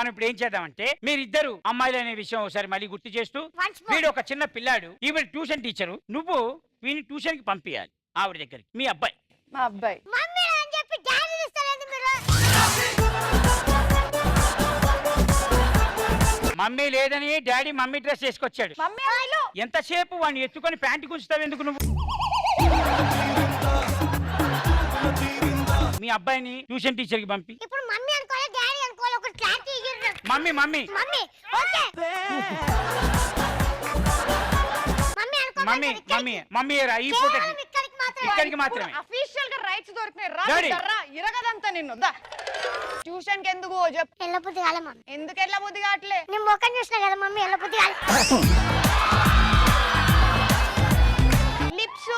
మనం ఇప్పుడు ఏం చేద్దామంటే మీరిద్దరు అమ్మాయిలు అనే విషయం ఒకసారి మళ్ళీ గుర్తు చేస్తూ, వీడు ఒక చిన్న పిల్లాడు, ఈవిడ ట్యూషన్ టీచరు, నువ్వు వీడిని ట్యూషన్ కి పంపించాలి ఆవిడ దగ్గరికి. మీ అబ్బాయి మా అబ్బాయి మమ్మీ లేదని డాడీ మమ్మీ డ్రెస్ వేసుకొచ్చాడు. మమ్మీ ఎంతసేపు వాడిని ఎత్తుకొని ప్యాంటు గుంచుతావు ఎందుకు నువ్వు? మీ అబ్బాయిని ట్యూషన్ టీచర్ కి పంపి. ఇప్పుడు మమ్మీ అనుకోవాలి డాడీ అనుకోవాలి ఒక క్లారిటీ ఇవ్వండి. Mummy mummy mummy okay mummy mummy mummy రా ఈ ఫోటోకి ఇక్కడికి మాత్రమే అఫీషియల్ గా రైట్స్ దొరికినాయి. డాడీ. ఇరగదంతా నిన్ను ట్యూషన్ కి ఎందుకు చెప్పు. ఎల్లబుద్ధి కాలే మమ్మీ. ఎందుకు ఎల్లబుద్ధి కావట్లే? నేను మొక్కని చూసినా కదా మమ్మీ ఎల్లబుద్ధి కాలే. లిప్స్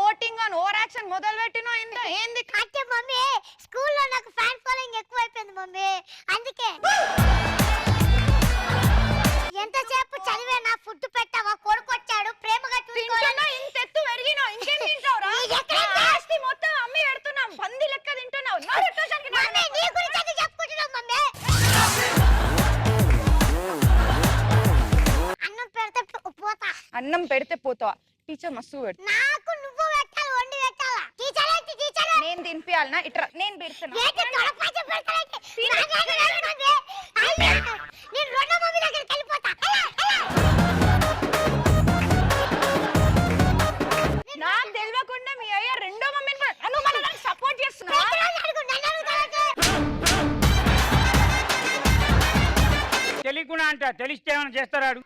ఓటింగ్ అని ఓవర్ యాక్షన్ మొదలు పెట్టినో ఏంది? అంటే మమ్మీ స్కూల్లో నాకు ఫ్యాన్ ఫాలోయింగ్ ఎక్కువ అయిపోయింది మమ్మీ, అందుకే. ఎంతసేపు చదివే నా ఫుడ్ పెట్టావా, కొడుకొచ్చాడు ప్రేమగా తింటున్నా, ఇంత ఎత్తు పెరిగినావు, ఇంకేం తింటావురా? ఆస్తి మొత్తం అమ్మి పెడుతున్నాం, పంది లెక్క తింటున్నావు. అన్నం పెడితే పోతావా? టీచర్ మస్తు పెడతా. నాకు నువ్వు పెట్టాలి, వండి పెట్టాలా? టీచర్ ఏంటి టీచర్? నేను తినిపియాలనా? ఇట్రా నేను పెడుతున్నా. ఏంటి తొడపాచ పెడతారంటే? నేను రెండో మమ్మీ దగ్గరికి వెళ్ళిపోతా. నాకు తెలియకుండా మీ అయ్య రెండో మమ్మీని నాకు సపోర్ట్ చేస్తున్నా. తెలియకుండా అంట, తెలిస్తే ఏమైనా చేస్తారాడు.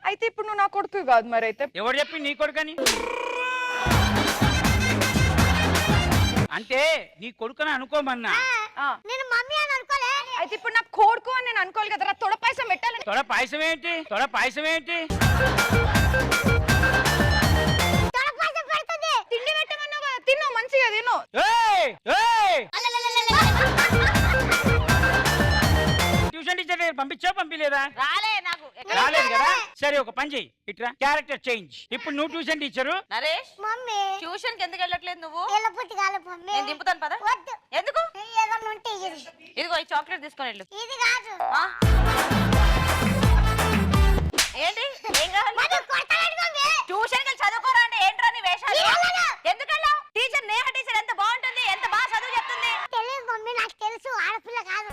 అయితే ఇప్పుడు నువ్వు నా కొడుకు కాదు మరి. అయితే ఎవరు చెప్పి నీ కొడుకని? అంటే నీ కొడుకుని అనుకోమన్నా. నేను మమ్మీ అని అనుకోలే. అయితే ఇప్పుడు నా కొడుకు అని నేను అనుకోవాలి కదా. తొడ పాయసం పెట్టాలి. తొడ పాయసం ఏంటి? తొడ పాయసం ఏంటి? తిండి పెట్టమన్నావు కదా, తిన్నావు మంచిగా తిను. ట్యూషన్ టీచర్ పంపించా పంపిలేదా? రాలేదు కదా. సరే ఒక పని చెయ్యి, ఇట్రా క్యారెక్టర్ చేంజ్. ఇప్పుడు నువ్వు tuition teacher. Naresh mummy tuition కి ఎందుకు వెళ్ళట్లేదు నువ్వు? ఎల్లబుద్ధి కాలే మమ్మీ. నేను దింపుతాను పద. వద్దు. ఎందుకు? ఏదన్నా ఉంటే ఇదిగో ఈ చాక్లెట్ తీసుకొని వెళ్ళు. ఇది కాదు. ఆ? ఏంటి ఏం కావాలి? ట్యూషన్ కి చదువుకోరా అంటే ఏంట్రా నీ వేషాలు? ఎందుకు వెళ్ళావు? టీచర్ నేహ టీచర్ ఎంత బాగుంటుంది, ఎంత బాగా చదువు చెప్తుంది. తెలియదు మమ్మీ, నాకు తెలుసు ఆడపిల్ల కాదు.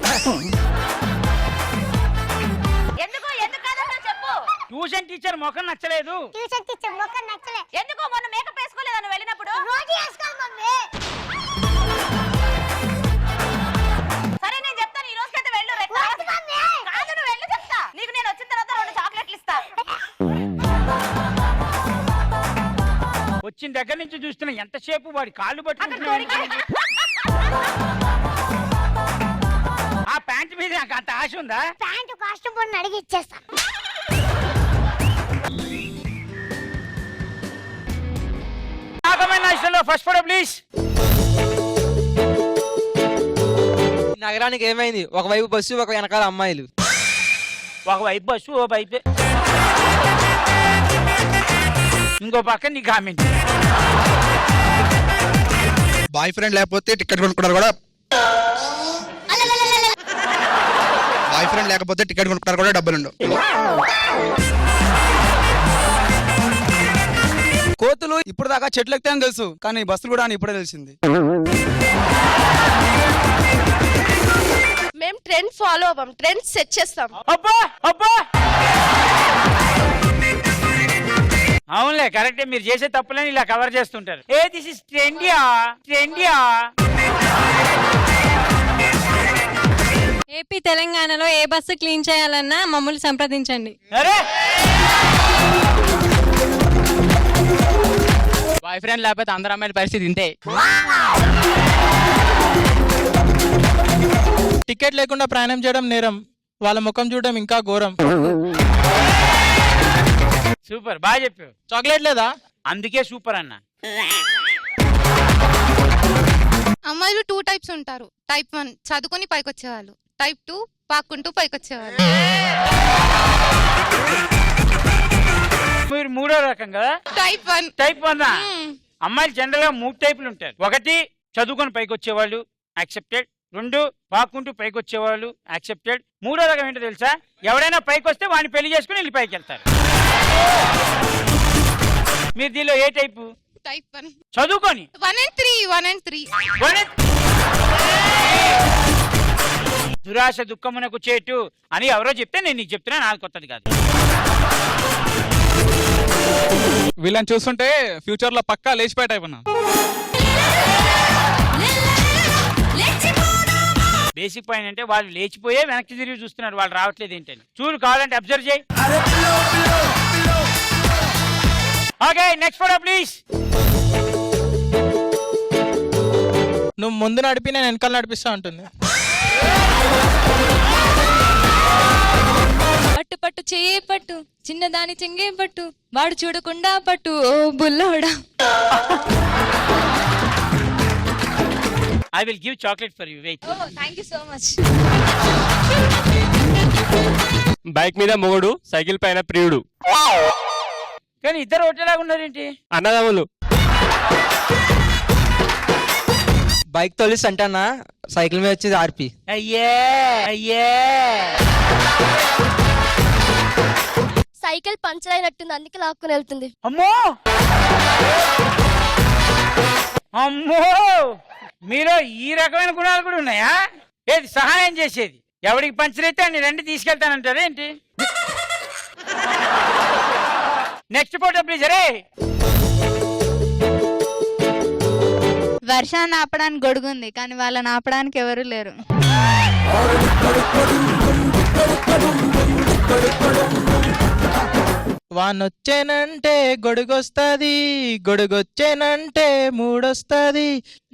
ఎందుకు ఎందుకు కాదంటే చెప్పు. ట్యూషన్ టీచర్ ముఖం నచ్చలేదు. ట్యూషన్ టీచర్ మొక్క నచ్చలే. ఎందుకు మొన్న మేకప్ వేసుకోలేదా నువ్వు వెళ్ళినప్పుడు? రోజు వేసుకోవాలి మమ్మీ. సరే నేను చెప్తాను, ఈ రోజుకైతే వెళ్ళు. కాదు నువ్వు వెళ్ళు చెప్తా. నీకు నేను వచ్చిన తర్వాత 2 చాక్లెట్లు ఇస్తా. వచ్చిన దగ్గర నుంచి చూస్తున్నా ఎంతసేపు వాడి కాళ్ళు పట్టుకుంటున్నాడు. ఆ ప్యాంట్ మీద నాకు అంత ఆశ ఉందా? ప్యాంటు కాస్ట్యూమ్ కొన్ని అడిగి ఇచ్చేస్తా. First photo please. నగరానికి ఏమైంది? ఒకవైపు బస్సు, ఒక వెనకాల అమ్మాయిలు. ఒకవైపు బస్సు, ఓ వైపే ఇంకో పక్క నీ కామెంట్. బాయ్ ఫ్రెండ్ లేకపోతే టికెట్ కొనుక్కోవడానికి కూడా డబ్బులు ఉండవు. కోతులు ఇప్పుడు దాకా చెట్లు ఎక్కుతాయని తెలుసు, కానీ బస్సులు కూడా అని ఇప్పుడే తెలిసింది. మేము ట్రెండ్ ఫాలో అవ్వం, ట్రెండ్ సెట్ చేస్తాం. అబ్బా అబ్బా అవునులే కరెక్టే, మీరు చేసే తప్పులని ఇలా కవర్ చేస్తుంటారు. దిస్ ఇస్ ట్రెండియా ట్రెండియా. ఏపీ తెలంగాణలో ఏ బస్సు క్లీన్ చేయాలన్నా మమ్మల్ని సంప్రదించండి. అరే బాయ్ ఫ్రెండ్ లేకపోతే అందరు అమ్మాయిల పరిస్థితి ఇంతే. టికెట్ లేకుండా ప్రయాణం చేయడం నేరం, వాళ్ళ ముఖం చూడడం ఇంకా ఘోరం. సూపర్, బాగా చెప్పావు. చాక్లెట్ లేదా? అందుకే సూపర్ అన్న. అమ్మాయిలు 2 టైప్స్ ఉంటారు. టైప్ 1 చదువుకొని పైకి వచ్చేవాళ్ళు, టైప్ 2 పాక్కుంటూ పైకి వచ్చేవాళ్ళు. మీరు మూడో రకం కదా? టైప్ 1. టైప్ 1. అమ్మాయిలు జనరల్ గా 3 టైపులు ఉంటారు. ఒకటి చదువుకొని పైకి వచ్చేవాళ్ళు, యాక్సెప్టెడ్. 2 పాకుంటూ పైకి వచ్చేవాళ్ళు యాక్సెప్టెడ్. 3వ రకం ఏంటో తెలుసా? ఎవడైనా పైకి వస్తే వాడిని పెళ్లి చేసుకుని వెళ్ళి పైకి వెళ్తారు. మీరు దీనిలో ఏ టైపు? టైప్ 1. చదువుకొని 1 and 3. 1 and 3. దురాశ దుఃఖమునకు చేటు అని ఎవరో చెప్తే నేను నీకు చెప్తున్నా, నాకు కొత్తది కాదు. వీళ్ళని చూస్తుంటే ఫ్యూచర్ లో పక్కా లేచిపోయే టైప్ అన్నా. బేసిక్ పాయింట్ అంటే వాళ్ళు లేచిపోయే వెనక్కి తిరిగి చూస్తున్నారు, వాళ్ళు రావట్లేదు ఏంటని. చూడు, కావాలంటే అబ్జర్వ్ చేయి. Okay, next photo please. నువ్వు ముందు నడిపి నేను వెనకాల నడిపిస్తా ఉంటుంది. పట్టు పట్టు చేయే పట్టు చిన్నదాని చెంగే పట్టు వాడు చూడకుండా పట్టు ఓ బుల్లోడా. I will give chocolate for you, wait. Oh thank you so much. Bike మీద మొగుడు, సైకిల్ పైన ప్రియుడు. కానీ ఇద్దరు ఒకటేలాగా ఉన్నారేంటి? అన్నదమ్ములు. బైక్ తోలిస్ అంటానా, సైకిల్ మీద వచ్చేది ఆర్పి. అయ్యే అయ్యే. సైకిల్ పంచర్ అయినట్టుంది, అందుకే లాక్కుని వెళ్తుంది. అమ్మో అమ్మో, మీలో ఈ రకమైన గుణాలు కూడా ఉన్నాయా? ఏది సహాయం చేసేది? ఎవడికి పంచర్ అయితే అన్ని రెండు తీసుకెళ్తానంటారా ఏంటి? Next photo please. అరే, వర్షాన్ని ఆపడానికి గొడుగుంది కానీ వాళ్ళని ఆపడానికి ఎవరు లేరు. వానొచ్చేనంటే గొడుగొస్తుంది, గొడుగొచ్చేనంటే మూడొస్తుంది.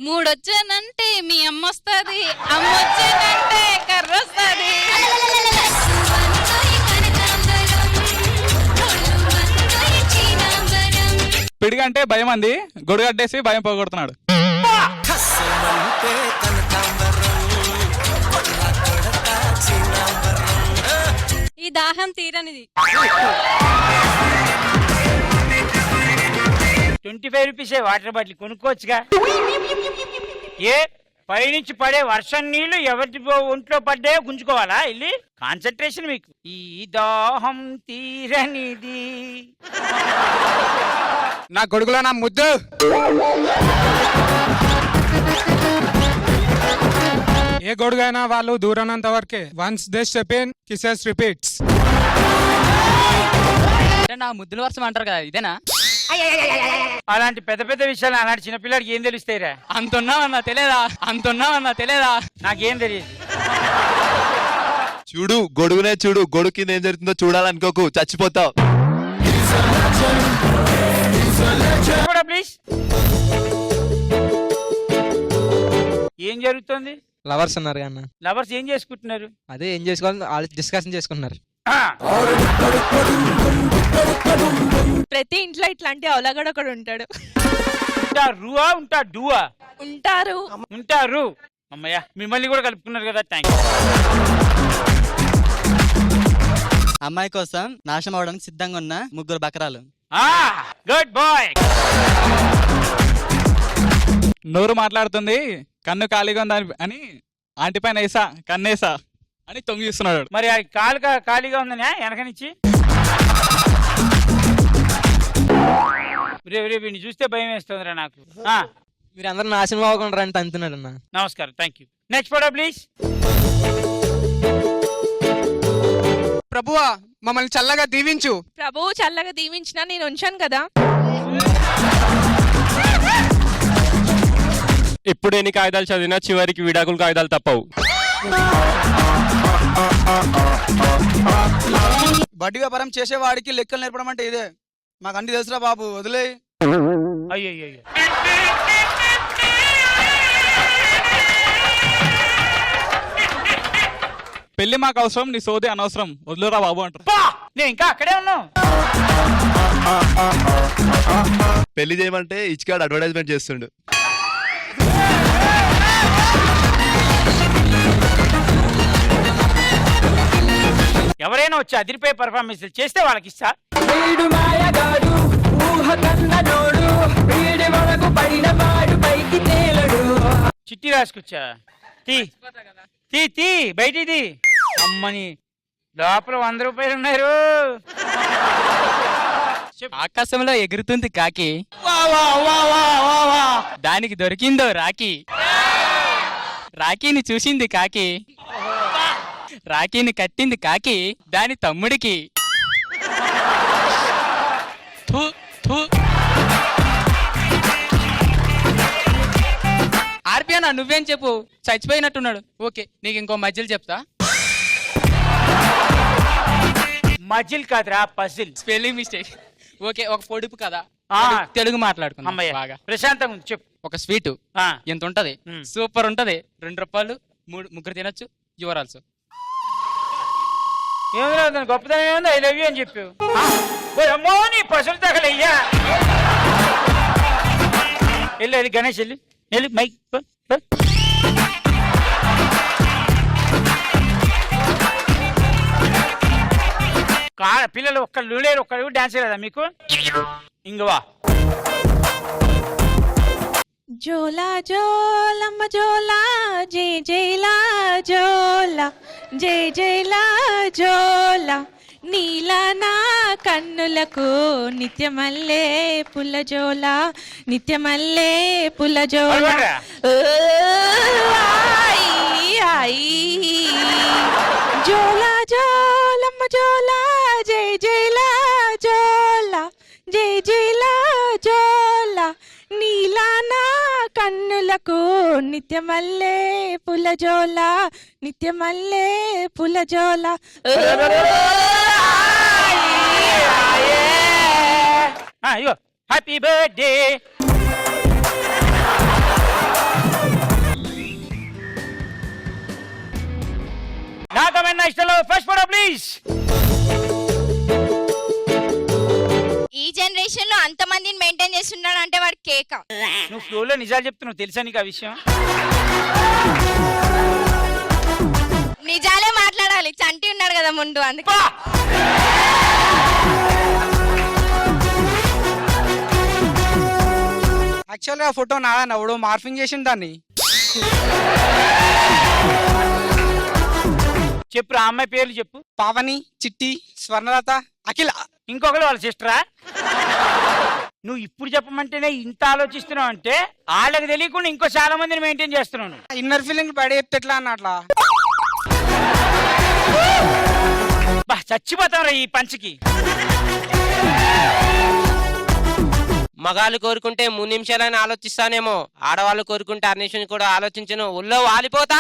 మూడొచ్చానంటే మీ అమ్మ వస్తుంది, అమ్మ వచ్చానంటే కర్ర వస్తుంది. పిడిగంటే భయం అంది, గొడుగట్టేసి భయం పోగొడుతున్నాడు. ఈ దాహం తీరనిది. 25 రూపీసే వాటర్ బాటిల్ కొనుక్కోవచ్చుగా. ఏ పైనుంచి పడే వర్షం నీళ్లు ఎవరి ఒంట్లో పడ్డాయో గుంజుకోవాలా వెళ్ళి? కాన్సన్ట్రేషన్ మీకు. ఈ దాహం తీరనిది. నా గొడుగులో నా ముద్దు. ఏ గొడుగైనా వాళ్ళు దూరనంత వరకే. Once they step in, kisses repeats. నా ముద్దుల వర్షం అంటారు కదా, ఇదేనా? అలాంటి పెద్ద పెద్ద విషయాలు అలాంటి చిన్నపిల్లడికి ఏం తెలుస్తాయిరా? అంతున్నావన్నా తెలియదా, అంతున్నావన్నా తెలియదా? నాకేం తెలియదు. చూడు గొడుగునే చూడు, గొడుగు కింద ఏం జరుగుతుందో చూడాలనుకోకు, చచ్చిపోతావు. ప్లీజ్. ఏం జరుగుతుంది? లవర్స్ ఉన్నారు అన్న. లవర్స్ ఏం చేసుకుంటున్నారు? అదే ఏం చేసుకోవాలని వాళ్ళు డిస్కషన్ చేసుకుంటున్నారు. ప్రతి ఇంట్లో ఇట్లాంటి అవలగడ ఒకడు ఉంటాడు. ఉంటారువా ఉంటాడువా? ఉంటారు. ఉంటారు. అమ్మయ్య, మిమ్మల్ని కూడా కలుపుకున్నారు కదా, థ్యాంక్. అమ్మాయి కోసం నాశనం అవడానికి సిద్ధంగా ఉన్న 3 బకరాలు. Good bye. నోరు మాట్లాడుతుంది, కన్ను ఖాళీగా ఉందా అని ఆంటీ పైన వేసా, కన్నేసా అని తొంగిస్తున్నాడు. మరి ఆ కాలు ఖాళీగా ఉందని వెనక నుంచి రేపు వీడిని చూస్తే భయం వేస్తుందిరా నాకు. మీరు అందరూ నాశనం అవ్వకుండా అని తంతున్నాడు అన్న. నమస్కారం, thank you. Next photo please. ప్రభువా మమ్మల్ని చల్లగా దీవించు. ప్రభువు చల్లగా దీవించినా నేను ఉంచాను కదా. ఇప్పుడు ఎన్ని కాగితాలు చదివినా చివరికి విడాకులు కాగితాలు తప్పవు. బడ్డీ వ్యాపారం చేసేవాడికి లెక్కలు నేర్పడం అంటే ఇదే. మాకు అన్ని తెలుసురా బాబు, వదిలే. అయ్యో, పెళ్లి మాకు అవసరం, నీ సోది అనవసరం, వదిలేరా బాబు అంటారు. నేను ఇంకా అక్కడే ఉన్నావు. పెళ్లి చేయమంటే ఇచ్చుకాడు అడ్వర్టైజ్మెంట్ చేస్తుండు. ఎవరైనా వచ్చి అదిరిపోయే పర్ఫార్మెన్స్ చేస్తే వాళ్ళకి ఇస్తా. చిట్టి దాచుకొచ్చా తీ తీ తీ బయటిది అమ్మని లోపల 100 రూపాయలు ఉన్నారు. ఆకాశంలో ఎగురుతుంది కాకి, దానికి దొరికిందో రాఖీ, రాఖీని చూసింది కాకి, రాఖీని కట్టింది కాకి దాని తమ్ముడికి. థు, థు. ఆర్పి అన్న నువ్వేం చెప్పు, చచ్చిపోయినట్టున్నాడు. ఓకే నీకు ఇంకో మధ్యలో చెప్తా. మజిల్ కాదురా పజిల్. Spelling mistake. ఓకే ఒక పొడుపు కదా, ఆ. తెలుగు మాట్లాడుకున్నాం అమ్మయ్య బాగా. ప్రశాంతంగా ఉంది చెప్పు. ఒక స్వీటు ఆ, ఎంత ఉంటది, ఉమ్. సూపర్ ఉంటది, 2 రూపాయలు, ముగ్గురు తినొచ్చు, యువరాల్స్. ఏమైనా దాని గొప్పతనం ఏముంది? ఐ లవ్ యూ అని చెప్పు. అమ్మో నీ పసులు తగలయ్యా. వెళ్ళి గణేష్ వెళ్ళి మైక్ పిల్లలు ఒక్కళ్ళు లేరు, ఒక్కళ్ళు డాన్స్ లేదా మీకు? ఇంగవా జోలా జోలమ్మ జోలా జై జైలా జోలా జై జైలా జోలా నీలా నా కన్నులకు నిత్యమల్లే పుల్ల జోలా నిత్యమల్లే పుల్ల జోలా జోలా జోలమ్మ జోలా జై జైలా జోలా జై జైలా జోలా నీలా నా కన్నులకు నిత్యమల్లే పులజోల నిత్యమల్లే పులజోల. అయ్యో హ్యాపీ బర్త్డే. నాకమైనా ఇష్టంలో ఫస్ట్ ఫోటో ప్లీజ్. ఈ జనరేషన్ లో అంత మందిని మెయింటైన్ చేస్తున్నాడు అంటే వాడు కేక. నువ్వు ఫ్లోలో నిజాలు చెప్తున్నావు, తెలుసా నీకు ఆ విషయం? నిజాలే మాట్లాడాలి, చంటి ఉన్నాడు కదా ముందు అందుకే. యాక్చువల్గా ఆ ఫోటో నాదన్న, ఎవడో మార్ఫింగ్ చేసిండు దాన్ని. చెప్పు ఆ అమ్మాయి పేర్లు చెప్పు. పావని, చిట్టి, స్వర్ణలత, అఖిల. ఇంకొకరు వాళ్ళ సిస్టరా? నువ్వు ఇప్పుడు చెప్పమంటేనే ఇంత ఆలోచిస్తున్నావు అంటే వాళ్ళకి తెలియకుండా ఇంకో చాలా మందిని మెయింటైన్ చేస్తున్నావు. ఇన్నర్ ఫీలింగ్ బయట చెప్తే ఎట్లా అన్న అట్లా చచ్చిపోతాం రా ఈ పంచకి. మగాళ్ళు కోరుకుంటే 3 నిమిషాలని ఆలోచిస్తానేమో, ఆడవాళ్ళు కోరుకుంటే 6 నిమిషం కూడా ఆలోచించను, ఒళ్ళో వాలిపోతా.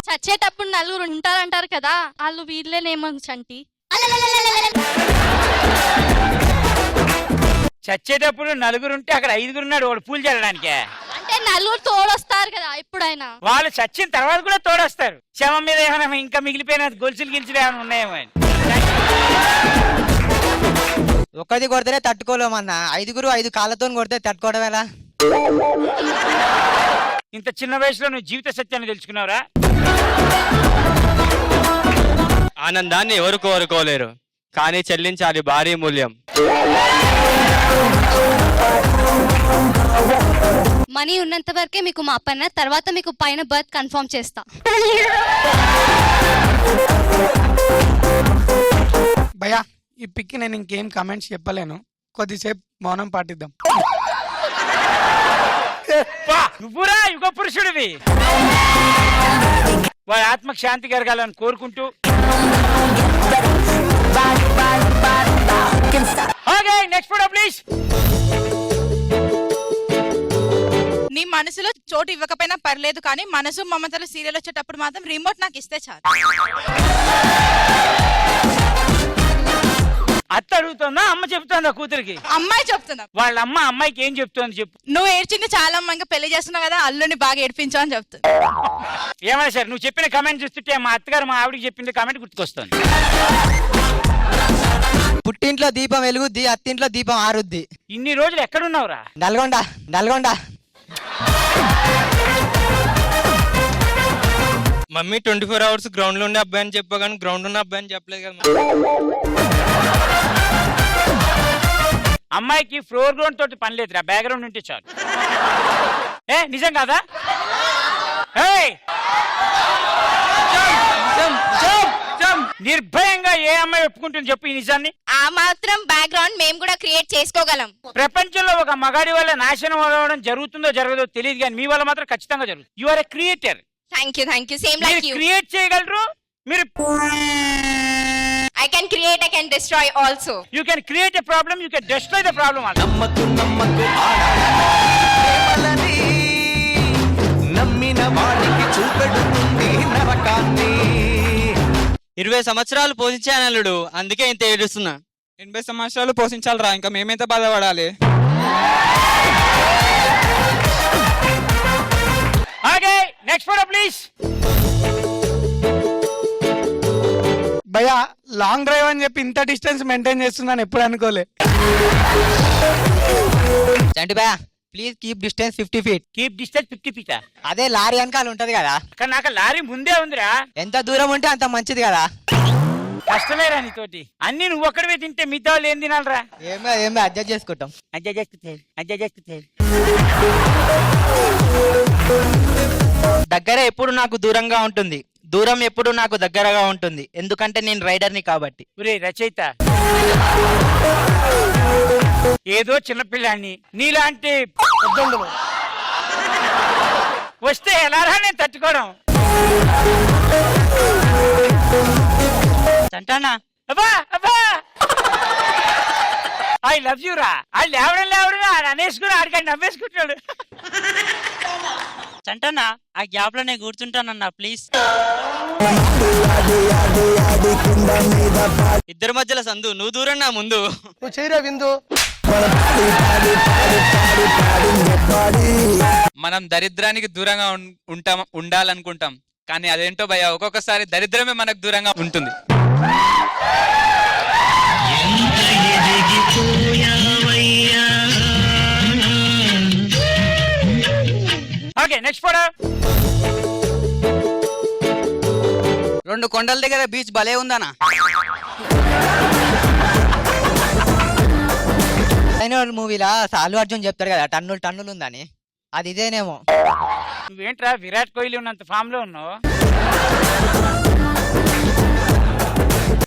చచ్చేటప్పుడు 4 ఉంటారంటారు కదా, వాళ్ళు వీళ్ళేనేమో చంటి. చచ్చేటప్పుడు 4 ఉంటే అక్కడ 5 ఉన్నాడు, వాడు పూలు చల్లడానికే. అంటే 4 తోడొస్తారు కదా ఎప్పుడైనా. వాళ్ళు చచ్చిన తర్వాత కూడా తోడొస్తారు. శవం మీద ఏమైనా ఇంకా మిగిలిపోయిన గొలుసులు గిలుసులు ఏమైనా ఉన్నాయేమో అని. ఒక్కది కొడితేనే తట్టుకోలేమన్న, 5 కాళ్ళతో కొడితే తట్టుకోవడం ఎలా? ఇంత చిన్న వయసులో నువ్వు జీవిత సత్యాన్ని తెలుసుకున్నావురా? ఆనందాన్ని ఎవరు కోరుకోలేరు, కానీ చెల్లించాలి భారీ మూల్యం. మనీ ఉన్నంత వరకే మీకు మా పైన, తర్వాత మీకు పైన బర్త్ కన్ఫర్మ్ చేస్తా. భయ్యా ఈ పిక్కి నేను ఇంకేం కమెంట్స్ చెప్పలేను, కొద్దిసేపు మౌనం పాటిద్దాం. నువ్వురా యుగ పురుషుడివి. వారి ఆత్మకు శాంతి కలగాలని కోరుకుంటూ నెక్స్ట్ ఫోటో ప్లీజ్. నీ మనసులో చోటు ఇవ్వకపోయినా పర్లేదు, కానీ మనసు మమతలు సీరియల్ వచ్చేటప్పుడు మాత్రం రిమోట్ నాకు ఇస్తే చాలు. అత్త అడుగుతుందా, అమ్మ చెప్తుందా కూతురికి? అమ్మాయి చెప్తున్నా. వాళ్ళ అమ్మ అమ్మాయికి ఏం చెప్తోంది చెప్పు. నువ్వు ఏడ్చింది చాలా అమ్మాయిగా పెళ్లి చేస్తున్నావు కదా, అల్లుని బాగా ఏడ్పించావు అని చెప్తుంది. ఏమైనా సరే నువ్వు చెప్పిన కమెంట్ చూస్తుంటే మా అత్తగారు మా ఆవిడకి చెప్పింది కమెంట్ గుర్తుకొస్తుంది. పుట్టింట్లో దీపం వెలుగుద్ది, అత్తింట్లో దీపం ఆరుద్ది. ఇన్ని రోజులు ఎక్కడున్నావురా? నల్గొండ. మమ్మీ 24 అవర్స్ గ్రౌండ్ లో ఉండే అబ్బాయి అని చెప్పా, కానీ గ్రౌండ్ ఉన్న అబ్బాయి అని చెప్పలేదు కదా. అమ్మాయికి ఫ్లోర్ గ్రౌండ్ తోటి పని లేదురా, బ్యాక్గ్రౌండ్ ఉంటే చాలు. నిజం కాదా? ఏయ్! నిర్భయంగా ఏ అమ్మాయి ఒప్పుకుంటుంది చెప్పు ఈ నిజాన్ని? ఆ మాత్రం బ్యాక్గ్రౌండ్ మేము కూడా క్రియేట్ చేసుకోగలం. ప్రపంచంలో ఒక మగాడి వల్ల నాశనం అవ్వడం జరుగుతుందో జరగదో తెలియదు, కానీ మీ వల్ల మాత్రం ఖచ్చితంగా జరుగుతుంది. You are a creator. Thank you same like you. Create చేయగలరు మీరు. I can create, I can destroy also. You can create a problem, you can destroy the problem also. నమ్మిన వాడికి చూపెడుతుంది నరకాన్ని. 20 సంవత్సరాలు పోషించానల్లుడు, అందుకే ఇంత ఏడుస్తున్నా. 80 సంవత్సరాలు పోషించాలరా, ఇంకా మేమైతే బాధపడాలి. Okay, next photo please. భయ్యా లాంగ్ డ్రైవ్ అని చెప్పి ఇంత డిస్టెన్స్ మెయింటైన్ చేస్తున్నాను ఎప్పుడు అనుకోలే. చంటి బా please keep distance 50 feet. Keep distance 50 feet. అదే లారీ వెనకాల ఉంటది కదా, కానీ నాకు లారీ ముందే ఉందిరా. ఎంత దూరం ఉంటే అంత మంచిది కదా. కష్టమేరా నీతోటి. అన్ని నువ్వు ఒక్కడివే తింటే మిగతా వాళ్ళు ఏం తినాలరా? ఏమే అడ్జస్ట్ చేసుకుంటాం. దగ్గర ఎప్పుడు నాకు దూరంగా ఉంటుంది, దూరం ఎప్పుడు నాకు దగ్గరగా ఉంటుంది, ఎందుకంటే నేను రైడర్ని కాబట్టి. ఒరే రచయిత, ఏదో చిన్నపిల్లాన్ని నీలాంటి పెద్దోళ్ళు వస్తే ఎలారా నేను తట్టుకోవడం? చంటానా అబ్బా అబ్బా, ఐ లవ్ యూ రా. అది లేవడం అనేసుకుని ఆడికాడి నవ్వేసుకుంటాడు. చంటానా ఆ గ్యాప్ లో నేను కూర్చుంటానన్నా ప్లీజ్. ఇద్దరి మధ్యలో సందు, నువ్వు దూరం నా ముందు. మనం దరిద్రానికి దూరంగా ఉండాలనుకుంటాం, కానీ అదేంటో భయ్యా ఒక్కొక్కసారి దరిద్రమే మనకు దూరంగా ఉంటుంది. Okay next photo. 2 కొండల దగ్గర బీచ్ భలే ఉందనా. మూవీలా అల్లు అర్జున్ చెప్తారు కదా టన్నులు ఉందని, అది ఇదేనేమో. నువ్వేంట్రా విరాట్ కోహ్లీ ఉన్నంత ఫామ్ లో ఉన్నావు?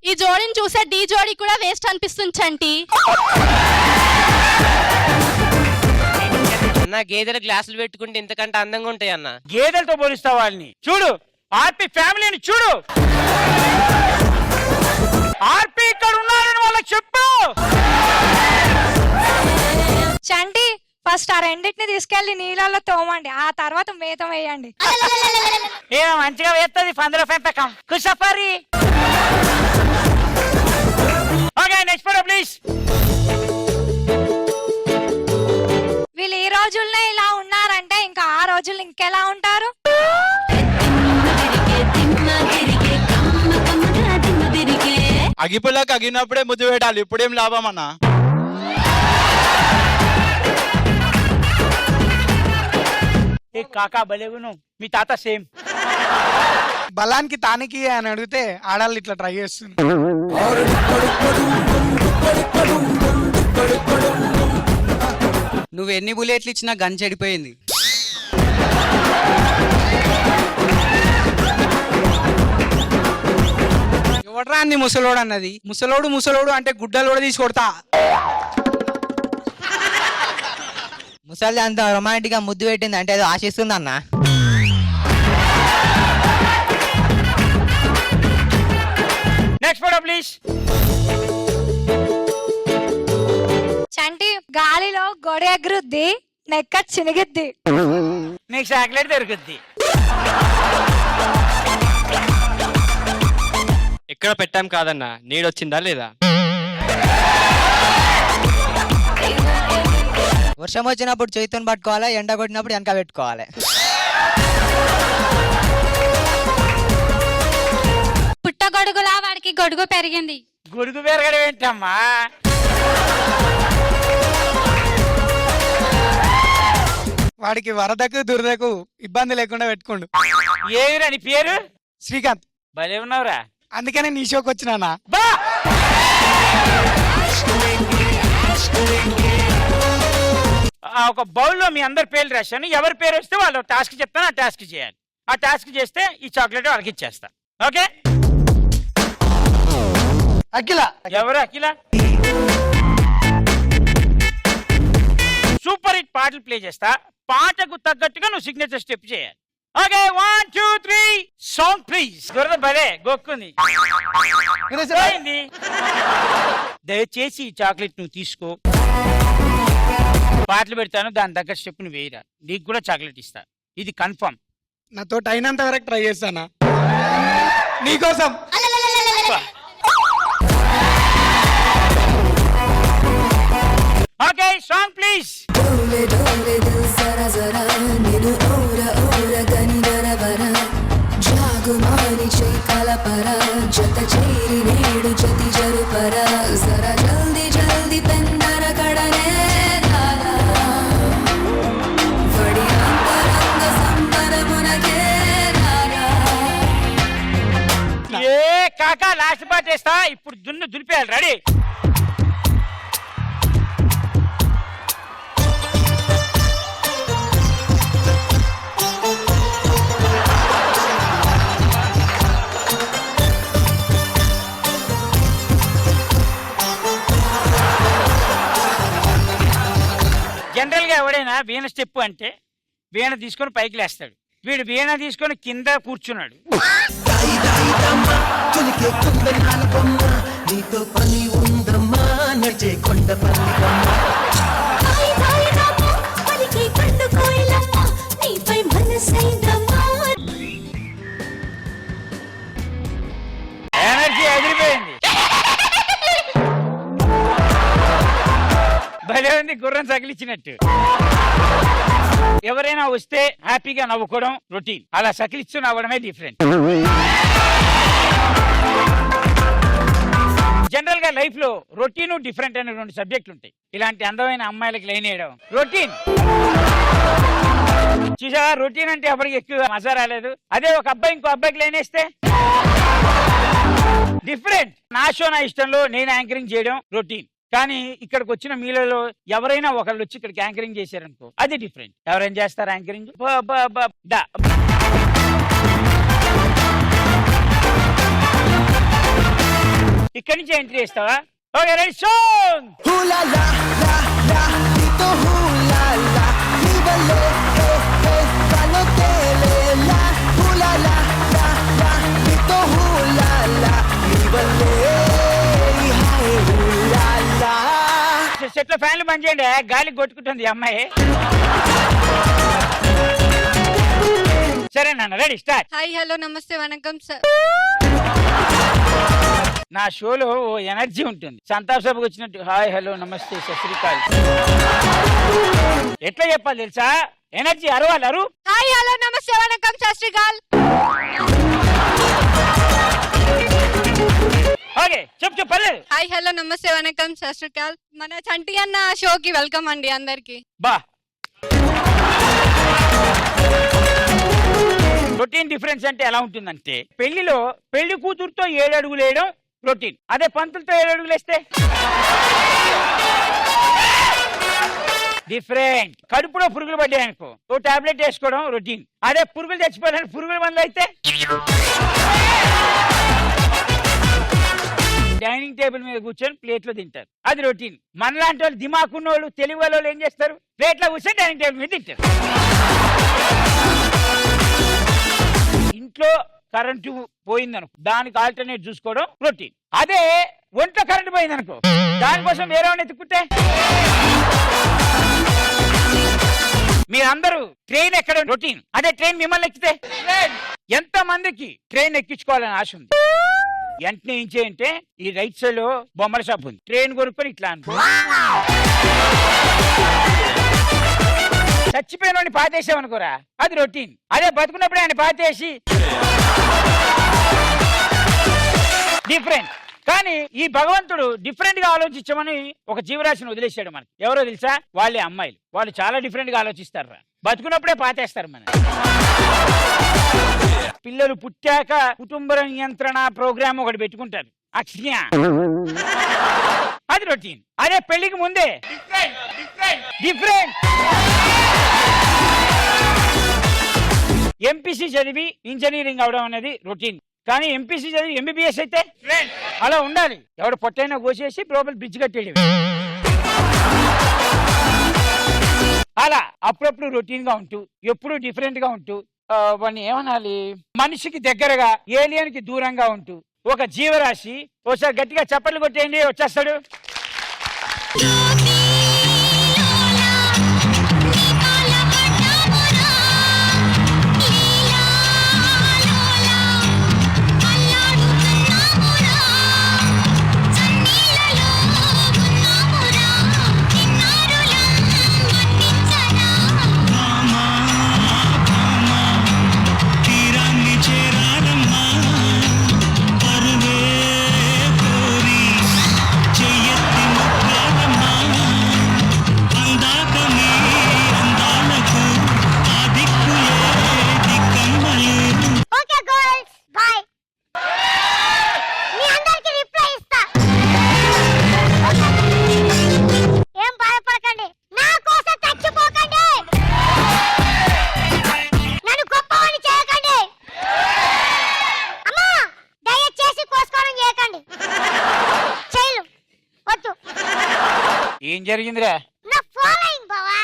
ఈ జోడిని చూసే డి జోడి కూడా వేస్ట్ అనిపిస్తుంది చంటి. అన్న గేదెల గ్లాసులు పెట్టుకుంటే ఇంతకంటే అందంగా ఉంటాయి అన్న. గేదెలతో పోలిస్తావు వాళ్ళని? చూడు ఆర్పి ఫ్యామిలీని చూడు. ఆర్పి ఇక్కడ ఉన్నారని వాళ్ళకి చెప్పు. చంటి ఫస్ట్ ఆ రెండింటిని తీసుకెళ్లి నీళ్ళలో తోమండి, ఆ తర్వాత మేత వేయండి. ఏమో మంచిగా వేస్తుంది పందుల పెంపకం. కుసఫారి. Okay next photo please. వీళ్ళు ఈ రోజుల్లో ఇలా ఉన్నారంటే ఇంకా ఆ రోజుల్లో ఇంకెలా ఉంటారు? అగిపులకు అగినప్పుడే ముద్దు పెట్టాలి, ఇప్పుడేం లాభం అన్న. ఏ కాకా బలేగును, మీ తాత సేమ్. బలానికి తానికి అని అడిగితే ఆడాళ్ళు ఇట్లా ట్రై చేస్తుంది. నువ్వు ఎన్ని బుల్లెట్లు ఇచ్చినా గన్ చెడిపోయింది. ఎవడరా అన్ని ముసలోడు అన్నది? ముసలోడు అంటే గుడ్డలు కూడా తీసి కొడతా. ముసలి అంత రొమాంటిక్ గా ముద్దు పెట్టింది అంటే అది ఆశిస్తుంది అన్న. Next photo please. చంటి గాలిలో గొడ ఎగురుద్ది, నెక్క చినిగిద్ది. నీకు చాక్లెట్ దొరుకుద్ది. ఎక్కడ పెట్టాం కాదన్న, నీడొచ్చిందా లేదా? వర్షం వచ్చినప్పుడు చేతితో పట్టుకోవాలి, ఎండ కొట్టినప్పుడు వెనక పెట్టుకోవాలి. పుట్టగొడుగులా వాడికి గొడుగు పెరిగింది. గొడుగు పెరగడం ఏంటమ్మా? వాడికి వరదకు దురదకు ఇబ్బంది లేకుండా పెట్టుకోండు. ఏమిరా నీ పేరు? శ్రీకాంత్. భలే ఉన్నావురా. అందుకనే నీ షోకి వచ్చినానా. బా ఆ ఒక బౌల్లో మీ అందరి పేర్లు రాశాను. ఎవరి పేరు వస్తే వాళ్ళు టాస్క్ చెప్తాను, ఆ టాస్క్ చేయాలి. ఆ టాస్క్ చేస్తే ఈ చాక్లెట్ వాళ్ళకి ఇచ్చేస్తా. ఓకే? అఖిల. ఎవరు అఖిల? సూపర్ హిట్ పాటలు ప్లే చేస్తా. పాటకు తగ్గట్టుగా నువ్వు సిగ్నేచర్ స్టెప్ చేయాలి. Okay, 1 2 3 song please. దొరద భలే గొక్కుంది. పోయింది. దయచేసి ఈ చాక్లెట్ నువ్వు తీసుకో. పాటలు పెడతాను, దాని దగ్గర స్టెప్ నువ్వు వేయరా. నీకు కూడా చాక్లెట్ ఇస్తా, ఇది కన్ఫర్మ్. నాతో అయినంత వరకు ట్రై చేస్తానా నీకోసం. Okay, song please. ఏ కాకా లాస్ట్ పాట వేస్తా. ఇప్పుడు దులిపేయాలి. రెడీ? జనరల్ గా ఎవడైనా వీణ స్టెప్ అంటే వీణ తీసుకొని పైకి లేస్తాడు. వీడు వీణ తీసుకొని కింద కూర్చున్నాడు. ఎనర్జీ ఎదిరిపోయింది. భలే ఉంది, గుర్రం సకిలిచ్చినట్టు. ఎవరైనా వస్తే హ్యాపీగా నవ్వుకోవడం రొటీన్, అలా సకిలిస్తూ నవ్వడమే డిఫరెంట్. జనరల్ గా లైఫ్ లో రొటీన్ డిఫరెంట్ అనే 2 సబ్జెక్టులు ఉంటాయి. ఇలాంటి అందమైన అమ్మాయిలకి లైన్ వేయడం రొటీన్. చూసావా, రొటీన్ అంటే ఎవరికి ఎక్కువ మజా రాలేదు. అదే ఒక అబ్బాయి ఇంకో అబ్బాయికి లైన్ వేస్తే డిఫరెంట్. నా షో నా ఇష్టంలో నేను యాంకరింగ్ చేయడం రొటీన్. కానీ ఇక్కడికి వచ్చిన మీలలో ఎవరైనా ఒకళ్ళు వచ్చి ఇక్కడికి యాంకరింగ్ చేశారనుకో, అది డిఫరెంట్. ఎవరైనా చేస్తారు యాంకరింగ్? ఇక్కడి నుంచి ఎంట్రీ చేస్తావా? Okay, ready, song. సెట్ లో ఫ్యాన్లు బంద్ చేయండి, గాలి కొట్టుకుంటుంది ఈ అమ్మాయి. సరే నాన్న, రెడీ, స్టార్ట్. హాయ్ హలో నమస్తే వణకం సార్. నా షోలో ఓ ఎనర్జీ ఉంటుంది. సంతాప సభకు వచ్చినట్టు హాయ్ హలో నమస్తే సత్ శ్రీ అకాల్. ఎట్లా చెప్పాలి తెలుసా? ఎనర్జీ అరవాలి. అరు హాయ్ హలో నమస్తే వణకం సత్ శ్రీ అకాల్. ఓకే, చెప్పు పర్లేదు. హాయ్ హలో నమస్తే వణకం సత్ శ్రీ అకాల్. మన చంటి అన్న షోకి వెల్కమ్ అండి అందరికి. బా, రొటీన్ డిఫరెన్స్ అంటే ఎలా ఉంటుందంటే, పెళ్లిలో పెళ్లి కూతురుతో 7 అడుగులు వేయడం రొటీన్. అదే పంతులతో 7 అడుగులు వేస్తే డిఫరెంట్. కడుపులో పురుగులు పడ్డాయనుకో, ఓ టాబ్లెట్ వేసుకోవడం రొటీన్. అదే పురుగులు తెచ్చిపోయాను పురుగుల మందు అయితే డైనింగ్ టేబుల్ మీద కూర్చొని ప్లేట్లో తింటారు, అది రొటీన్. మనలాంటి వాళ్ళు దిమాకున్న వాళ్ళు తెలివి వాళ్ళు ఏం చేస్తారు? ప్లేట్లో కూర్చొని డైనింగ్ టేబుల్ మీద తింటారు. ఇంట్లో కరెంటు పోయిందనుకో, దానికి ఆల్టర్నేట్ చూసుకోవడం రొటీన్. అదే ఒంట్లో కరెంటు పోయిందనుకో, దానికోసం వేరే వాడిని ఎత్తుకుంటే. మీరందరూ ట్రైన్ ఎక్కడం రొటీన్, అదే ట్రైన్ మిమ్మల్ని ఎక్కితే. ఎంత మందికి ట్రైన్ ఎక్కించుకోవాలని ఆశ ఉంది? వెంటనే ఏం చేయంటే, ఈ రైట్ సైడ్ లో బొమ్మల షాప్ ఉంది, ట్రైన్ కొనుక్కొని ఇట్లా అనుకో. చచ్చిపోయిన పాతేసామనుకోరా, అది రొటీన్. అదే బతుకున్నప్పుడే ఆయన పాతేసి డిఫరెంట్. కానీ ఈ భగవంతుడు డిఫరెంట్ గా ఆలోచించమని ఒక జీవరాశిని వదిలేశాడు మనకి. ఎవరో తెలుసా? వాళ్ళే అమ్మాయిలు. వాళ్ళు చాలా డిఫరెంట్ గా ఆలోచిస్తారు. బతుకున్నప్పుడే పాతేస్తారు మన పిల్లలు. పుట్టాక కుటుంబ నియంత్రణ ప్రోగ్రామ్ ఒకటి పెట్టుకుంటారు, అక్షయ, అది రొటీన్. అదే పెళ్లికి ముందే డిఫరెంట్. ఎంపీసీ చదివి ఇంజనీరింగ్ అవడం అనేది రొటీన్, కానీ ఎంపీసీ చదివి ఎంబీబీఎస్ అయితే అలా ఉండాలి. ఎవడు పొట్టైనా కోసేసి లోపల బ్రిడ్జ్ కట్టేయడం, అలా అప్పుడప్పుడు రొటీన్ గా ఉంటూ ఎప్పుడు డిఫరెంట్ గా ఉంటూ వాడిని ఏమనాలి, మనిషికి దగ్గరగా ఏలియన్ కి దూరంగా ఉంటూ ఒక జీవరాశి. ఒకసారి గట్టిగా చప్పట్లు కొట్టేయండి, వచ్చేస్తాడు. Okay girls bye. మీ అందరికి రిప్లై ఇస్తా. ఏం బాధపడకండి, నా కోసం చచ్చిపోకండి, నన్ను గొప్పవాణ్ణి చేయకండి. అమ్మా దయచేసి కోసుకోవడం చేయకండి, చేయలు వద్దు. ఏం జరిగిందిరా నా ఫాలోయింగ్ బావా.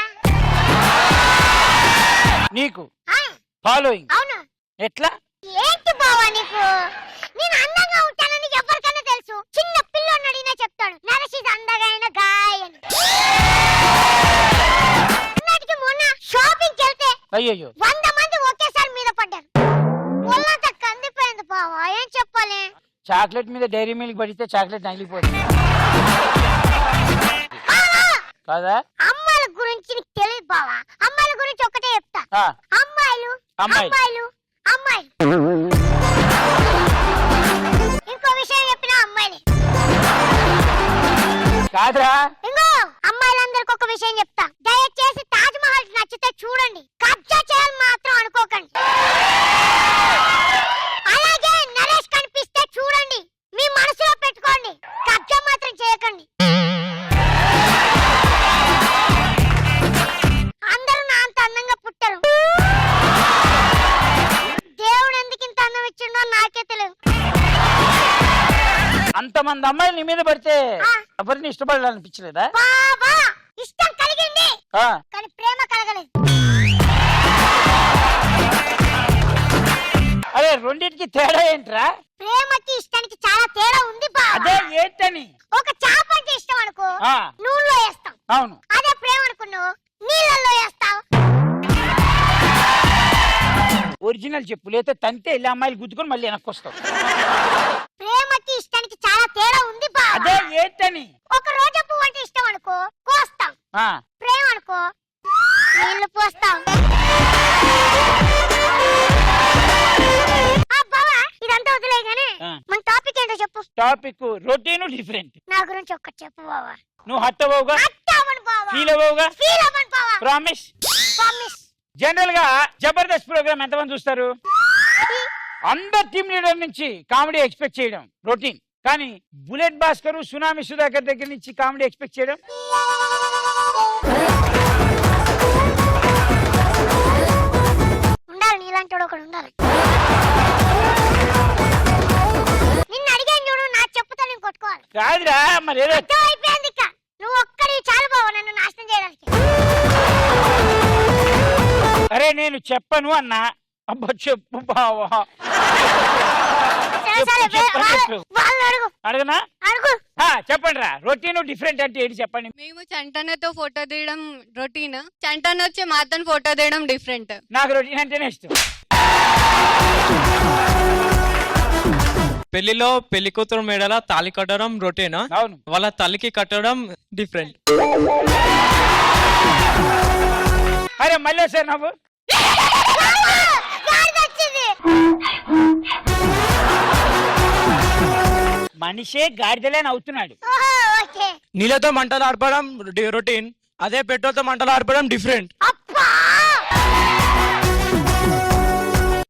నీకు? ఆ, ఫాలోయింగ్? అవును. ఎట్లా? ఏంటి బావా నీకు? నేను అందంగా ఉంటానని ఎవరికైనా తెలుసు. చిన్న పిల్లోని అడిగినా చెప్తాడు నరసిస్ అందగైన గాయ్ అని. అన్నటికి మొన్న షాపింగ్ వెళ్తే అయ్యయ్యో 100 మంది ఒకేసారి మీద పడ్డారు. ఒళ్ళంతా కందిపోయింది బావా, ఏం చెప్పాలి. చాక్లెట్ మీద డైరీ మిల్క్ పడితే చాక్లెట్ నగిలిపోతుంది బావా, కాదా? అమ్మాయిల గురించి నీకు తెలియదు బావా. అమ్మాయిల గురించి ఒకటే చెప్తా, ఆ, అమ్మాయిలు అమ్మాయిలు. అమ్మాయిలు అమ్మాయిలు. ఇంకో విషయం చెప్పినా అమ్మాయిలే. కాదురా. ఇంకో అమ్మాయిలందరికి ఒక విషయం చెప్తా, దయచేసి తాజ్ మహల్ నచ్చితే చూడండి, కబ్జా చేయాలని మాత్రం అనుకోకండి. అలాగే నరేష్ కనిపిస్తే చూడండి, మీ మనసులో పెట్టుకోండి, కబ్జా మాత్రం చేయకండి. అందరూ నా అంత అందంగా పుట్టారు, దేవుడు ఎందుకు ఇంత అందం ఇచ్చిండో నాకే తెలియదు. అంతమంది అమ్మాయిలు నీ మీద పడితే ఆ. ఎవరిని ఇష్టపడాలనిపించలేదా? బాబా ఇష్టం కలిగింది, ఆ, కానీ ప్రేమ కలగలేదు. అరే రెండింటికి తేడా ఏంట్రా? ప్రేమకి ఇష్టానికి చాలా తేడా ఉంది బాబా. అదే ఏంటని? ఒక చేప అంటే ఇష్టం అనుకో, ఆ, నూనెలో వేస్తాం. అవును. అదే ప్రేమ అనుకున్నావు, నీళ్ళల్లో వేస్తావు. ఒరిజినల్ చెప్పు, లేకపోతే తంతే వెళ్ళి అమ్మాయిలు గుద్దుకొని మళ్ళీ వెనక్కి వస్తావు. ప్రేమకి ఇష్టానికి చాలా తేడా ఉంది బాబా. అదే ఏంటని? ఒక రోజా పువ్వు అంటే ఇష్టం అనుకో, కోస్తాం. ఆ, ప్రేమ అనుకో, నీళ్లు పోస్తాం. ఆ బావా, ఇదంతా వదిలే గానీ ఆ. మన టాపిక్ ఏంటో చెప్పు. Topic routine different. నా గురించి ఒక్కటి చెప్పు బావా. నువ్వు హట్ అవ్వవుగా, అట్టవను బావా, ఫీల్ అవ్వవుగా, ఫీల్ అవ్వను బావా, ప్రామిస్. ప్రామిస్. జనరల్ గా జబర్దస్త్ ప్రోగ్రామ్ ఎంతమంది చూస్తారు? అందరు టీమ్ లీడర్ నుంచి కామెడీ ఎక్స్పెక్ట్ చేయడం రొటీన్, కానీ బుల్లెట్ భాస్కర్, సునామీ సుధాకర్ దగ్గర నుంచి కామెడీ ఎక్స్పెక్ట్ చేయడం ఉండాలి, నీలాంటి ఒకడు ఉండాలి. నిన్ను అడిగాను చూడు, నా చెప్పుతో నేను కొట్టుకోవాలి. కాదురా. మరి ఏదో అర్థం అయిపోయింది ఇక. నువ్వు ఒక్కడి చాలు బావ నన్ను నాశనం చేయడానికి. అరే నేను చెప్పను అన్నా. అబ్బా చెప్పు బావా. సరే సరే, చెప్పు, వాళ్ళని చెప్పు. అడుగు. అడగనా? అడుగు. చెప్పండి రా. రొటీన్ డిఫరెంట్ అంటే ఏంటి చెప్పండి. మేము చంటనతో ఫోటో తీయడం రొటీన్, చంటన వచ్చి మాతో ఫోటో తీయడం డిఫరెంట్. నాకు రొటీన్ అంటేనే ఇష్టం. పెళ్లిలో పెళ్లి కూతురు మెడల తాళి కట్టడం రొటీన్, అవును. వాళ్ళ తల్లికి కట్టడం డిఫరెంట్. అరే మళ్ళీ సార్ నువ్వు మనిషే గాడిదలే అవుతున్నాడు. నీళ్ళతో మంటలు ఆర్పడం రొటీన్, అదే పెట్రోల్తో మంటలు ఆర్పడం డిఫరెంట్.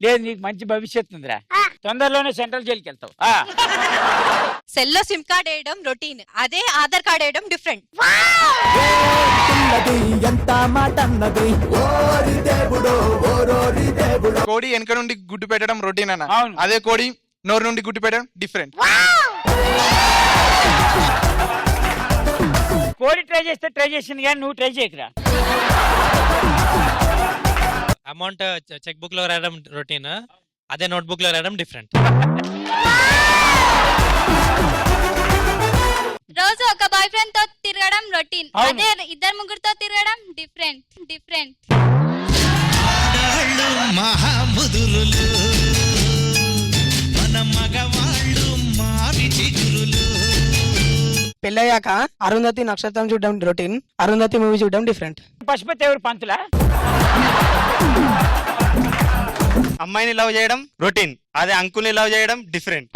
లేదు, నీకు మంచి భవిష్యత్తు ఉందిరా. తొందరలోనే సెంట్రల్ జైలుకి వెళ్తావు. సెల్లో సిమ్ కార్డ్ వేయడం రొటీన్, అదే ఆధార్ కార్డ్ వేయడం డిఫరెంట్. అన్నది ఎంత మాట అన్నది ఓరి దేవుడో ఓరోరి దేవుడో. కోడి వెనక నుండి గుడ్డు పెట్టడం రొటీన్ అన్న. అవును. అదే కోడి నోరు నుండి గుడ్డు పెట్టడం డిఫరెంట్. కోడి ట్రై చేస్తే ట్రై చేసింది కానీ నువ్వు ట్రై చేయకురా. అమౌంట్ చెక్ బుక్ లో రాయడం రొటీన్, అదే నోట్ బుక్ లో రాయడం డిఫరెంట్. రోజు ఒక బాయ్ ఫ్రెండ్ తో తిరగడం రొటీన్, అవును. అదే ఇద్దరు ముగ్గురుతో తిరగడం డిఫరెంట్ డిఫరెంట్. మహాముదురులు మన మగవాళ్ళు మారి చిగురులు. పెళ్ళయ్యాక అరుంధతి నక్షత్రం చూడడం రొటీన్, అరుంధతి మూవీ చూడడం డిఫరెంట్. పశుపతి ఎవరు పంతులా? అమ్మాయిని లవ్ చేయడం రొటీన్, అదే అంకుల్ని లవ్ చేయడం డిఫరెంట్.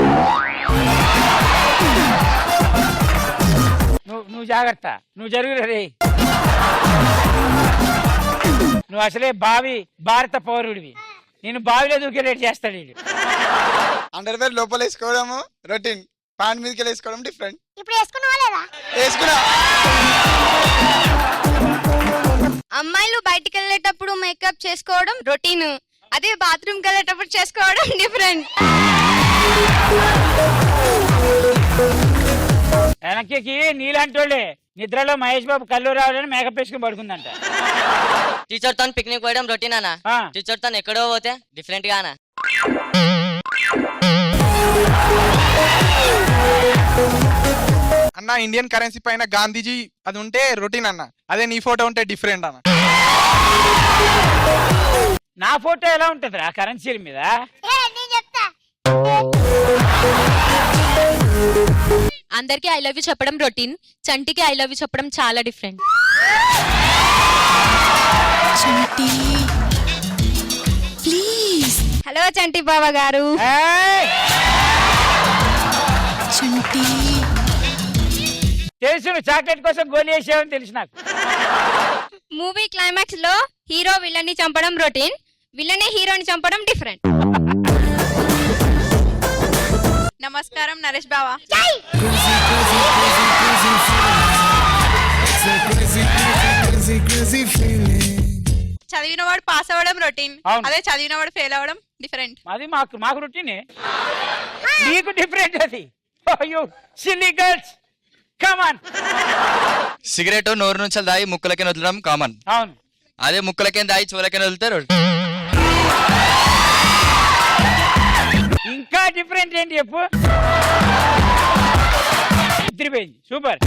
నువ్వు జాగ్రత్త, నువ్వు జరుగురా రే. నువ్వు అసలే భారత పౌరుడివి, నేను బావిలో దూకేరేట్ చేస్తాడు వీడు. అండర్వేర్ లోపల వేసుకోవడము రొటీన్, ప్యాంట్ మీదకి వేసుకోవడం డిఫరెంట్. ఇప్పుడు వేసుకున్నావా లేదా? వేసుకున్నా. అమ్మాయిలు బయటికి వెళ్ళేటప్పుడు మేకప్ చేసుకోవడం రొటీన్, అదే బాత్రూమ్ కి వెళ్ళేటప్పుడు చేసుకోవడం డిఫరెంట్. వెనక్కి నీలాంటి వాళ్ళే నిద్రలో మహేష్ బాబు కళ్ళు రావాలని మేకప్ వేసుకుని పడుకుందంట. టీచర్ తో పిక్నిక్ పోయడం రొటీన్ అన్న, ఆ, టీచర్ తో ఎక్కడో పోతే డిఫరెంట్ గా అన్న. అన్న ఇండియన్ కరెన్సీ పైన గాంధీజీ అది ఉంటే రొటీన్ అన్న, అదే నీ ఫోటో ఉంటే డిఫరెంట్ అన్న. నా ఫోటో ఎలా ఉంటది ఆ కరెన్సీల మీద? నేను చెప్తా. అందరికి ఐ లవ్ యూ చెప్పడం రొటీన్, చంటికి ఐ లవ్ యూ చెప్పడం చాలా డిఫరెంట్. హలో చంటి బాబా గారు. ఏయ్! తెలుసు నువ్వు చాక్లెట్ కోసం గోలి వేసావని తెలుసు నాకు. మూవీ క్లైమాక్స్ లో హీరో విలన్ ని చంపడం రొటీన్, విలనే హీరోని చంపడం డిఫరెంట్. నమస్కారం నరేష్ బావా. చదివినవాడు పాస్ అవ్వడం రొటీన్, అవును. అదే చదివినవాడు ఫెయిల్ అవ్వడం డిఫరెంట్. అది మాకు రొటీనే, నీకు డిఫరెంట్ అది. అయ్యో silly girls, come on. Cigarette నోరు నుంచి దాయి ముక్కలకి వదలడం కామన్, అవును. అదే ముక్కలకి దాయి చెవులకి వదులుతారు. ఇంకా డిఫరెంట్ ఏంటి చెప్పు? ఇద్దరిపోయింది, సూపర్.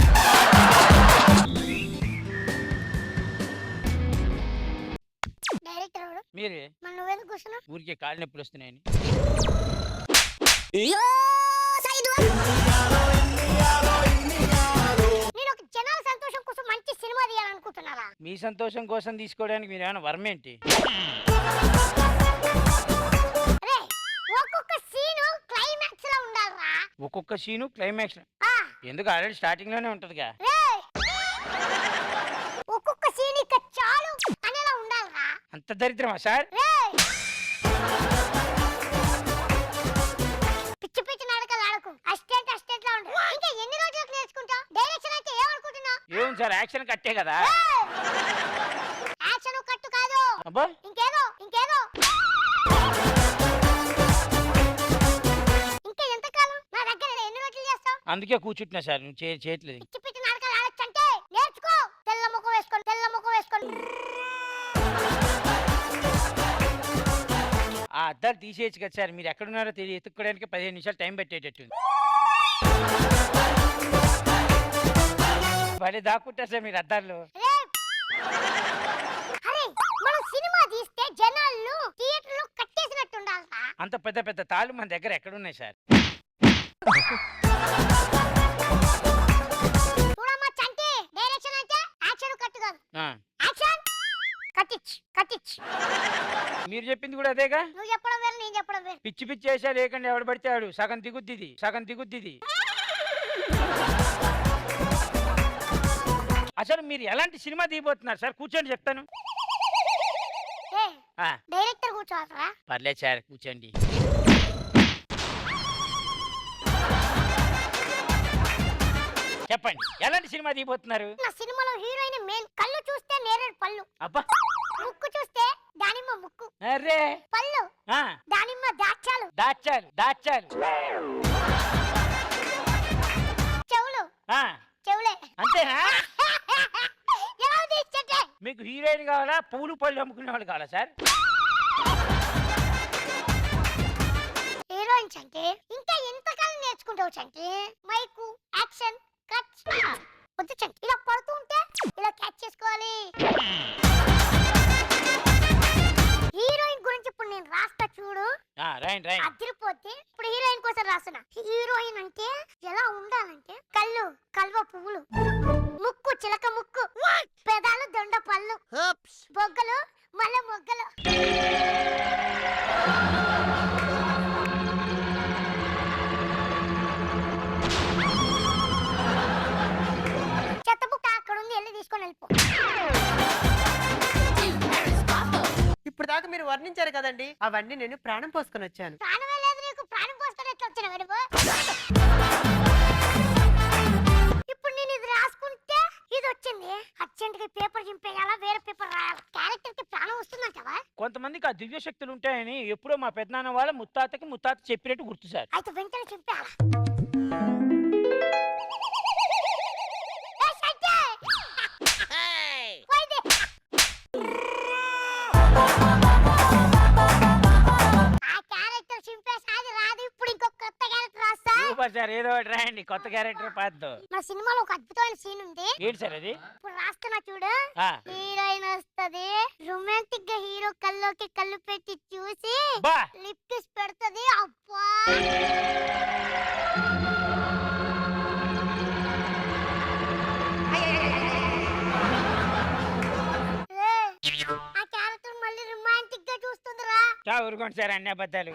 డైరెక్టర్ ఎవడు? మీరే మరి నువ్వెందుకు కూర్చున్నావు? ఊరికే కాళ్ళు నొప్పులు వస్తున్నాయని. నేను ఒక జనాల సంతోషం కోసం మంచి సినిమా తీయాలనుకుంటున్నారా? మీ సంతోషం కోసం తీసుకోవడానికి మీరు ఏమైనా వర్మ ఏంటి? అరే ఒక్కొక్క సీను క్లైమాక్స్ లో ఉండాలిరా. ఒక్కొక్క సీను క్లైమాక్స్ ఆ, ఎందుకు? ఆల్రెడీ స్టార్టింగ్ లోనే ఉంటదిగా. రేయ్, ఒక్కొక్క సీన్ ఇక చాలు అనేలా ఉండాలిరా. అంత దరిద్రమా సార్? రేయ్, పిచ్చి పిచ్చి నాటకాలు ఆడకు. అసిస్టెంట్ లా ఉండు. ఇంకా ఎన్ని రోజులకు నేర్చుకుంటావు? డైరెక్షన్ అయితే ఏమనుకుంటున్నావు? ఏం సార్, యాక్షన్ కట్టే కదా. యాక్షన్ కట్టు కాదు, అబ్బా ఇంకేదో ఇంకా ఎంతకాలం నా దగ్గర ఎన్ని రోజులు చేస్తావు? అందుకే కూర్చుంటున్నా సార్, నువ్వు చేయట్లేదు. పిచ్చి పిచ్చి నాటకాలు ఆడొచ్చంటే నేర్చుకో. తెల్ల ముఖం వేసుకోండి. ఆ అద్దాలు తీసేయచ్చు కదా సార్, మీరు ఎక్కడున్నారో తెలియ ఎత్తుక్కోవడానికి 15 నిమిషాలు టైం పెట్టేటట్టుంది. భలే దాక్కుంటారు సార్ మీరు అద్దాల్లో. అరే మనం సినిమా తీస్తే జనాలు థియేటర్ లో కట్టేసినట్టు ఉండాలిరా. అంత పెద్ద పెద్ద తాళ్ళు మన దగ్గర ఎక్కడున్నాయి సార్? చూడమ్మా చంటి, డైరెక్షన్ అయితే యాక్షన్ కట్టు కాదు, ఆ, యాక్షన్ కట్టిచ్. మీరు చెప్పింది కూడా అదేగా. నువ్వు చెప్పడం వేరు, నేను చెప్పడం వేరు. పిచ్చి పిచ్చి వేసా లేకుండా ఎవడు పడితే ఆడు సగం దిగుద్ది. అసలు మీరు ఎలాంటి సినిమా తీయబోతున్నారు సార్? కూర్చోండి చెప్తాను. ఆ, డైరెక్టర్ కూర్చోవాలరా? పర్లేదు సార్, కూర్చోండి. చెప్పండి ఎలాంటి సినిమా తీయబోతున్నారు? నా సినిమాలో హీరోయిన్ మెయిన్ కళ్ళు చూస్తే నేరేడు పళ్ళు, అబ్బా ముక్కు చూస్తే దానిమ్మ ముక్కు, అరే పళ్ళు ఆ, దానిమ్మ దాచాలు, దాచాలు దాచాలు చెవులు ఆ, చెవులే. అంతేనా? ఎలా ఉంది ఇచ్చటే? మీకు హీరోయిన్ కావాలా పూలు పళ్ళు అమ్ముకునే వాళ్ళు కావాలా సార్? హీరోయిన్స్ అంటే ఇంకా ఎంతకాలం నేర్చుకుంటావు చంటి? మైకు, యాక్షన్, కట్స్ వద్దు చంటి. ఇలా పడుతూ ఉంటే ఇలా క్యాచ్ చేసుకోవాలి. హీరోయిన్ గురించి ఇప్పుడు నేను రాస్తా చూడు, రాయండి రాయండి. అదిరిపోతే. ఇప్పుడు హీరోయిన్ కోసం రాస్తున్నా. హీరోయిన్ అంటే ఎలా ఉండాలంటే కళ్ళు కల్వ పువ్వులు, ముక్కు చిలక ముక్కు, పెదాలు దొండ పళ్ళు, బొగ్గలు మల్ల మొగ్గలు. చెత్తబుట్ట అక్కడ ఉంది, వెళ్ళి తీసుకొని వెళ్ళిపో. ఇప్పుడు దాకా మీరు వర్ణించారు కదండి, అవన్నీ నేను ప్రాణం పోసుకొని వచ్చాను. ప్రాణమే లేదు నీకు, ప్రాణం పోసుకొని ఎట్లా వచ్చినావు నువ్వు? ఇప్పుడు నేను ఇది రాసుకుంటే ఇది వచ్చింది. అర్జెంట్ గా పేపర్ చింపేయాలా, వేరే పేపర్ రాయాలా? క్యారెక్టర్ కి ప్రాణం వస్తుందంటవా? కొంతమందికి ఆ దివ్య శక్తులు ఉంటాయని ఎప్పుడో మా పెద్దనాన్న వాళ్ళ ముత్తాత చెప్పినట్టు గుర్తు సార్. అయితే వెంటనే చింపేయాలా? సూపర్ సార్, ఏదో ఒకటి రాయండి కొత్త క్యారెక్టర్ పాద్దు. మా సినిమాలో ఒక అద్భుతమైన సీన్ ఉంది. ఏంటి సార్ అది? ఇప్పుడు రాస్తున్నా చూడు. ఆ. హీరోయిన్ వస్తది, రొమాంటిక్ గా హీరో కల్లోకి కళ్ళు పెట్టి చూసి బా లిప్ కిస్ పెడుతది. అబ్బా ఆ క్యారెక్టర్ మళ్ళీ రొమాంటిక్ గా చూస్తుందిరా. ఊరుకోండి సార్, అన్ని అబద్ధాలు.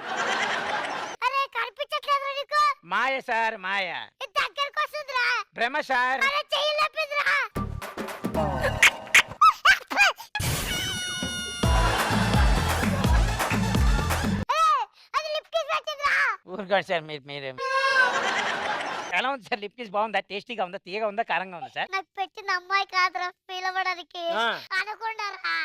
అరే కనిపించట్లేదురా నీకు? మాయ సార్ మాయ. దగ్గరకు వస్తుందిరా. భ్రమ సార్. అరే చెయ్యి లేపిదిరా. అది లిప్ కిస్ పెట్టిందిరా. ఊరుకోండి సార్, మీరు ఎలా ఉంది సార్? లిప్ కిస్ బాగుందా? టేస్టీగా ఉందా? తీయగా ఉందా? కారంగా ఉందా సార్? నాకు పెట్టిన అమ్మాయి కాదురా పిలవడానికి, ఆ. అనుకుంటారా?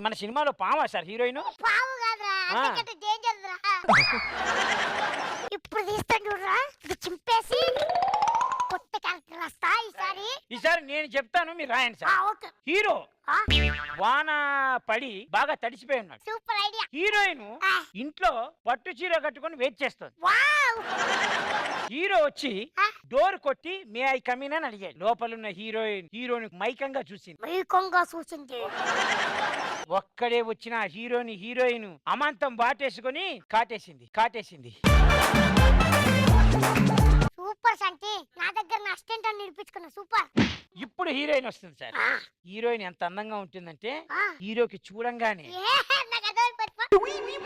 మన సినిమాలో పామా సార్ హీరోయిన్? పావు కాదురా, అంతకంటే డేంజర్ రా. ఇప్పుడు తీస్తాను చూడరా, ఇది చింపేసి కొత్త క్యారెక్టర్ రాస్తా ఈసారి. ఈసారి నేను చెప్తాను, మీరు రాయండి ఆ, సార్. ఓకే. హీరో ఆ, వాన పడి బాగా తడిసిపోయి ఉన్నాడు. Super idea. హీరోయిన్ ఆ. ఇంట్లో పట్టు చీర కట్టుకొని వెయిట్ చేస్తుంది. వావ్. హీరో వచ్చి ఆ. డోర్ కొట్టి మే ఐ కమిన్ అని అడిగాడు. లోపలున్న హీరోని మైకంగా చూసింది. మైకంగా చూసింది. ఒక్కడే వచ్చిన హీరోయిన్ అమాంతం బాటేసుకొని కాటేసింది. సూపర్ సంటి, నా దగ్గర నా అసిస్టెంట్ అని నిలిపించుకున్నా. సూపర్. ఇప్పుడు హీరోయిన్ వస్తుంది సార్. ఆ. హీరోయిన్ ఎంత అందంగా ఉంటుందంటే ఆ. హీరోకి చూడంగానే ఏ, నాకు అర్థమైపోయింది.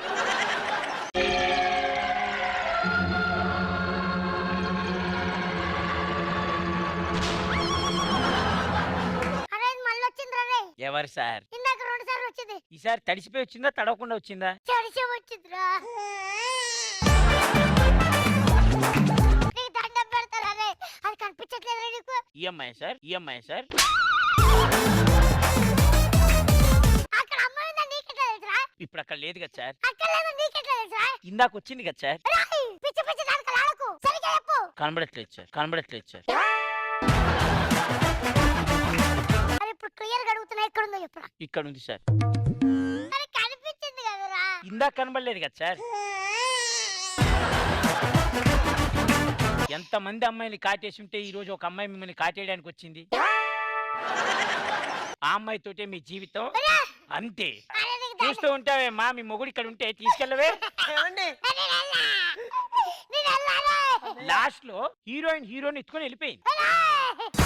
అరే ఇది మళ్ళీ వచ్చిందిరా రే. ఎవరు సార్? ఇందాక 2 సార్లు వచ్చింది. ఈసారి తడిసిపోయి వచ్చిందా తడవకుండా వచ్చిందా? చడిచే వచ్చిందిరా. నీకు దండం పెడతారా రే, అది కనిపించట్లేదురా నీకు? EMI sir. అక్కడ అమ్మాయి ఉందా నీకెట్లా తెలుసురా? ఇప్పుడు అక్కడ లేదు కదా సార్. అక్కడ లేదా నీకెట్లా తెలుసురా? ఇందాక వచ్చింది కదా సార్. రాయ్, పిచ్చి పిచ్చి దానికలు ఆడకు. సరిగ్గా చెప్పు. కనబడట్లేదు సార్. అరే ఇప్పుడు క్లియర్ గా అడుగుతున్నా, ఎక్కడ ఉందో చెప్పురా. ఇక్కడ ఉంది సార్. అరే కనిపించింది కదరా. ఇందాక కనబడలేదు కదా సార్. ఎంతమంది అమ్మాయిని కాటేసి ఉంటే ఈ రోజు ఒక అమ్మాయి మిమ్మల్ని కాటేయడానికి వచ్చింది. ఆ అమ్మాయితోటే మీ జీవితం అంతే. అరే నీకు చూస్తూ ఉంటావే మా మీ మొగుడు ఇక్కడ ఉంటే తీసుకెళ్ళవే. ఏమండి? నేను వెళ్ళాలి. లాస్ట్ లో హీరోయిన్ ఎత్తుకొని వెళ్ళిపోయింది. అరే